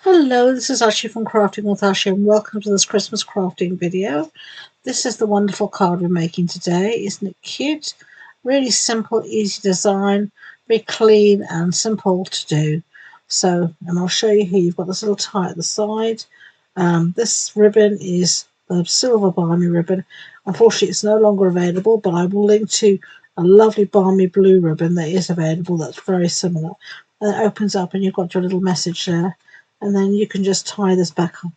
Hello, this is Ashee from Crafting with Ashee and welcome to this Christmas crafting video. This is the wonderful card we're making today. Isn't it cute? Really simple, easy design, very clean and simple to do. And I'll show you here. You've got this little tie at the side. This ribbon is the silver balmy ribbon. Unfortunately, it's no longer available, but I will link to a lovely balmy blue ribbon that is available that's very similar. And it opens up and you've got your little message there. And then you can just tie this back up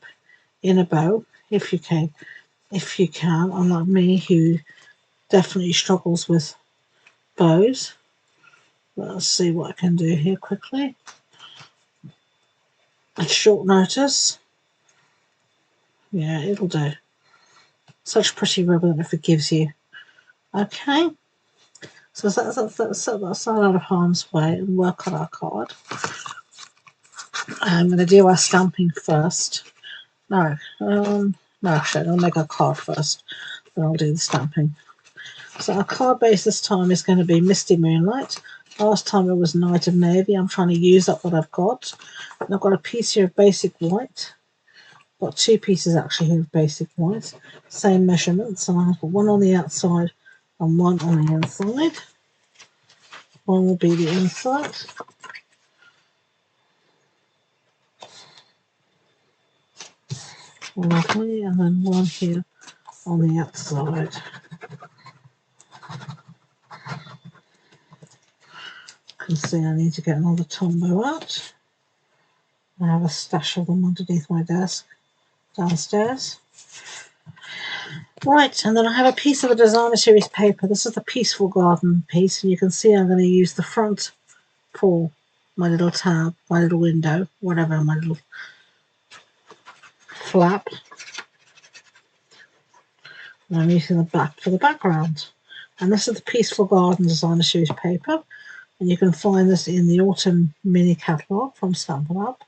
in a bow if you can. Unlike me, who definitely struggles with bows. Let's see what I can do here quickly. At short notice. Yeah, it'll do. Such pretty ribbon if it gives you. Okay. So let's set that side out of harm's way and work on our card. I'm going to do our stamping first. No, actually, I'll make our card first. Then I'll do the stamping. So our card base this time is going to be Misty Moonlight. Last time it was Night of Navy. I'm trying to use up what I've got. And I've got a piece here of basic white. I've got two pieces actually here of basic white. Same measurements. And I've got one on the outside and one on the inside. One will be the inside. Lovely. And then one here on the outside. You can see I need to get another Tombow out. I have a stash of them underneath my desk downstairs. Right, and then I have a piece of the designer series paper. This is the Peaceful Garden piece, and you can see I'm going to use the front for my little tab, my little window, whatever, my little flap. And I'm using the back for the background. And this is the Peaceful Garden designer series paper, and you can find this in the autumn mini catalogue from Stampin Up.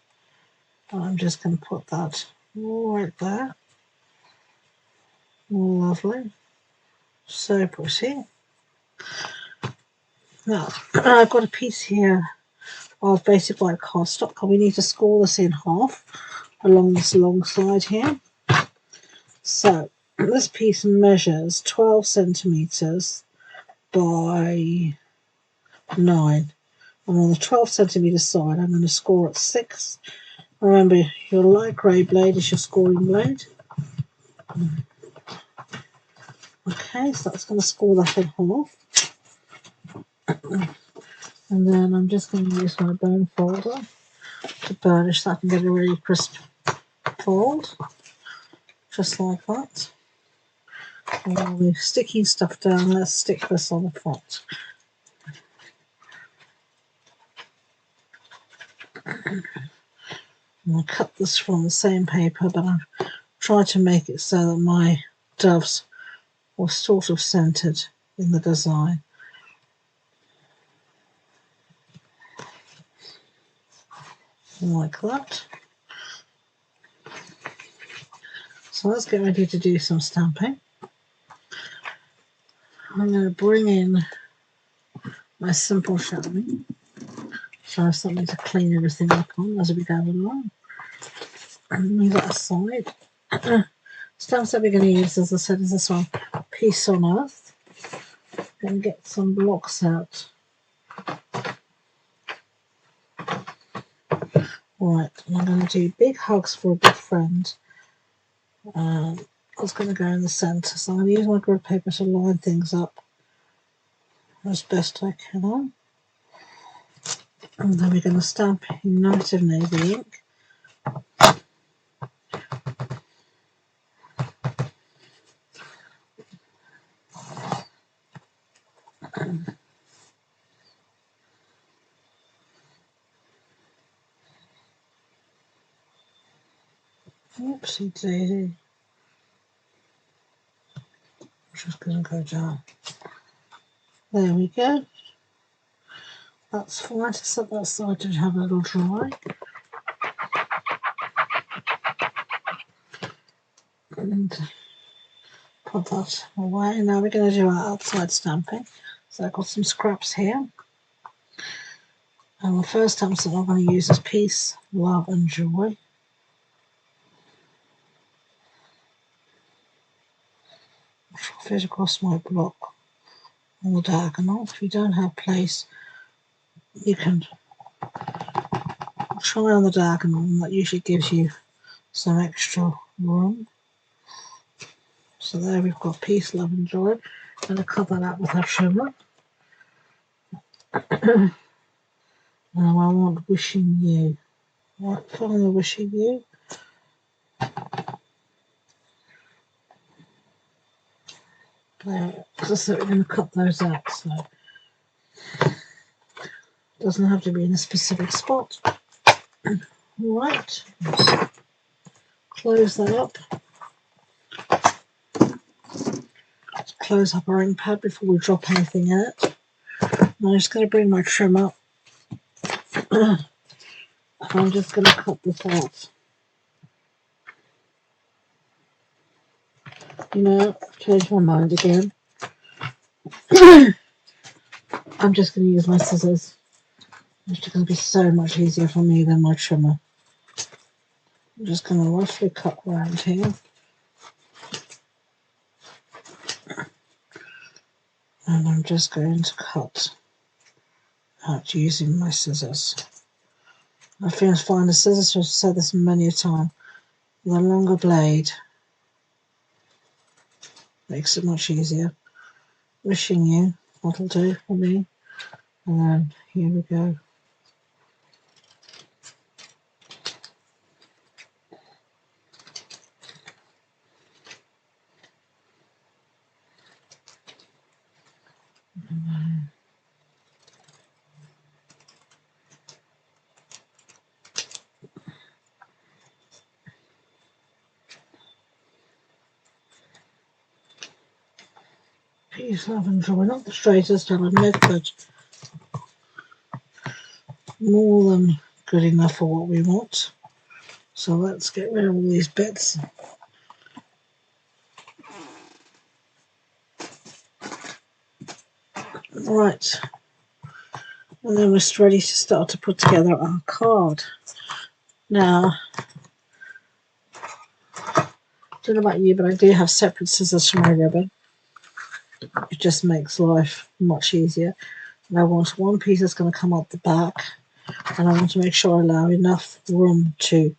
I'm just going to put that right there. Lovely. So pretty. Now, I've got a piece here of basic white cardstock. We need to score this in half along this long side here. So, this piece measures 12 centimetres by 9. And on the 12 centimetre side, I'm going to score at 6. Remember, your light grey blade is your scoring blade. Okay, so that's going to score that in half. And then I'm just going to use my bone folder to burnish that and get a really crisp fold. Just like that. And while we're sticking stuff down, let's stick this on the front. I cut this from the same paper, but I've tried to make it so that my doves were sort of centered in the design. Like that. So let's get ready to do some stamping. I'm going to bring in my simple chamois. So I have something to clean everything up on as we go along. And leave that aside. Stamps that we're going to use, as I said, is this one, Peace on Earth. And get some blocks out. Right, and I'm going to do big hugs for a big friend. I was going to go in the centre, so I'm going to use my grid paper to line things up as best I can. And then we're going to stamp in Night of Navy ink. Oopsie daisy. Just going to go down. There we go. That's fine to set that aside to have a little dry. And put that away. Now we're going to do our outside stamping. So I've got some scraps here. And the first stamp that I'm going to use is Peace, Love and Joy. fit across my block on the diagonal. If you don't have place, you can try on the diagonal, and that usually gives you some extra room. So there we've got peace, love and joy. I'm going to cover that with our trimmer. Now I want wishing you. Right, find the wishing you. There, so we're going to cut those out, so it doesn't have to be in a specific spot. Right, close that up. Let's close up our ink pad before we drop anything in it. I'm just going to bring my trim up. I'm just going to cut this out. You know, change my mind again. I'm just going to use my scissors. It's going to be so much easier for me than my trimmer. I'm just going to roughly cut around here. And I'm just going to cut out using my scissors. I find the scissors, I've said this many a time, the longer blade makes it much easier. Wishing you, that'll do for me. And then here we go. Peace, love and joy. Not the straightest, I'll admit, but more than good enough for what we want. So let's get rid of all these bits. Right, and then we're ready to start to put together our card. Now, I don't know about you, but I do have separate scissors for my ribbon. It just makes life much easier. And I want one piece that's going to come up the back, and I want to make sure I allow enough room to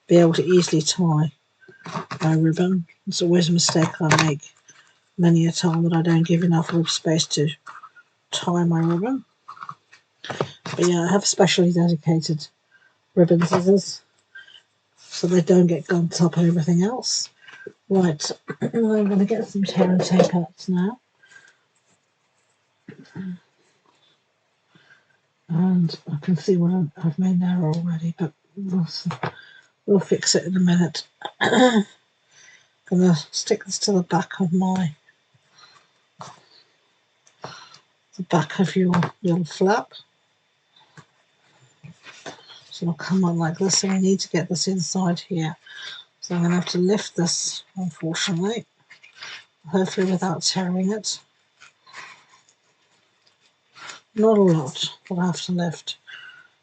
be able to easily tie my ribbon. It's always a mistake I make many a time, that I don't give enough rib space to tie my ribbon. But yeah, I have specially dedicated ribbon scissors so they don't get gunked up and everything else. Right, I'm going to get some tear and tape outs now. And I can see what I've made there already, but we'll fix it in a minute. I'm going to stick this to the back of your little flap. So it'll come on like this, and we need to get this inside here. So I'm going to have to lift this, unfortunately, hopefully without tearing it. Not a lot, but I have to lift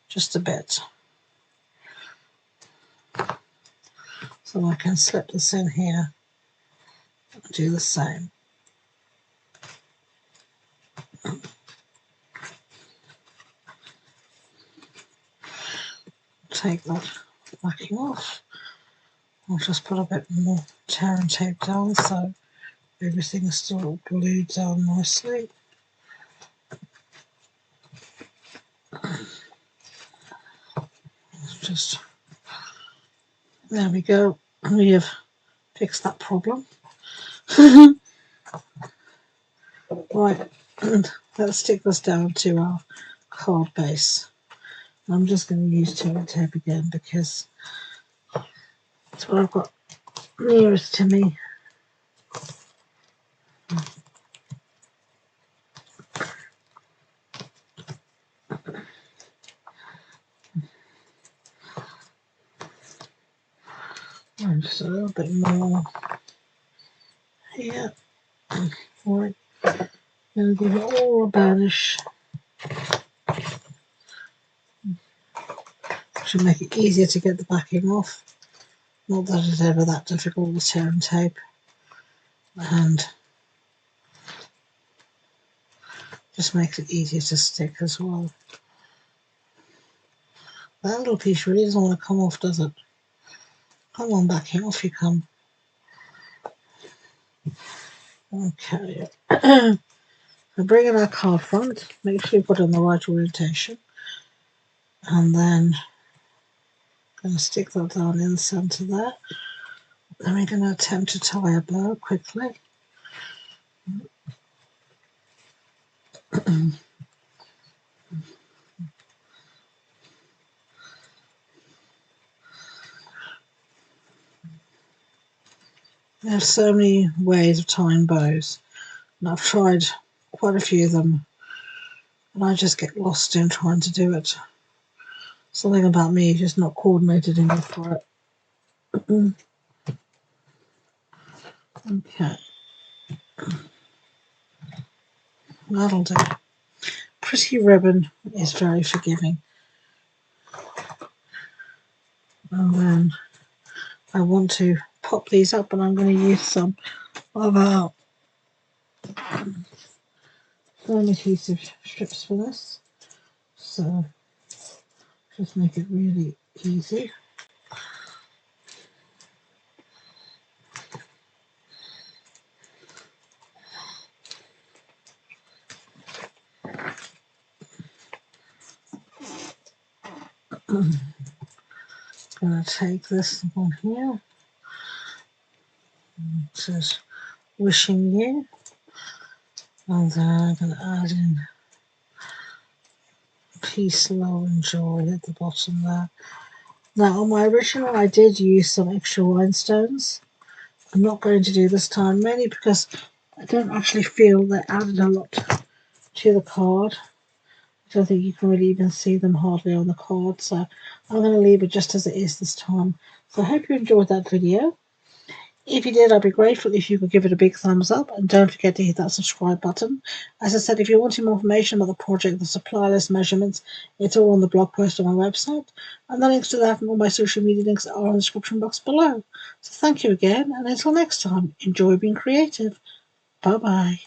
just a bit. So I can slip this in here and do the same. Take that backing off. I'll just put a bit more tear and tape down so everything is still glued down nicely. Just there we go. We have fixed that problem. Right, and let's stick this down to our card base. I'm just going to use tear and tape again because it's what I've got nearest to me. And just a little bit more here. Right, going to give it all a burnish. Should make it easier to get the backing off. Not that it's ever that difficult with tearing tape, and just makes it easier to stick as well. That little piece really doesn't want to come off, does it? Come on back here, off you come. Okay. So bring in our card front, make sure you put it in the right orientation, and then I'm going to stick that down in the centre there. Then we're going to attempt to tie a bow quickly. There's so many ways of tying bows, and I've tried quite a few of them, and I just get lost in trying to do it. Something about me is just not coordinated enough for it. Okay, that'll do. Pretty ribbon is very forgiving. And then I want to pop these up, and I'm going to use some of our foam adhesive strips for this. So just make it really easy. I'm going to take this one here. It says wishing you, and then I'm going to add in peace, love and joy at the bottom there. Now on my original I did use some extra rhinestones. I'm not going to do this time, mainly because I don't actually feel they added a lot to the card. I don't think you can really even see them hardly on the card, so I'm going to leave it just as it is this time. So I hope you enjoyed that video. If you did, I'd be grateful if you could give it a big thumbs up, and don't forget to hit that subscribe button. As I said, if you're wanting more information about the project, the supply list, measurements, it's all on the blog post on my website, and the links to that and all my social media links are in the description box below. So thank you again, and until next time, enjoy being creative. Bye bye.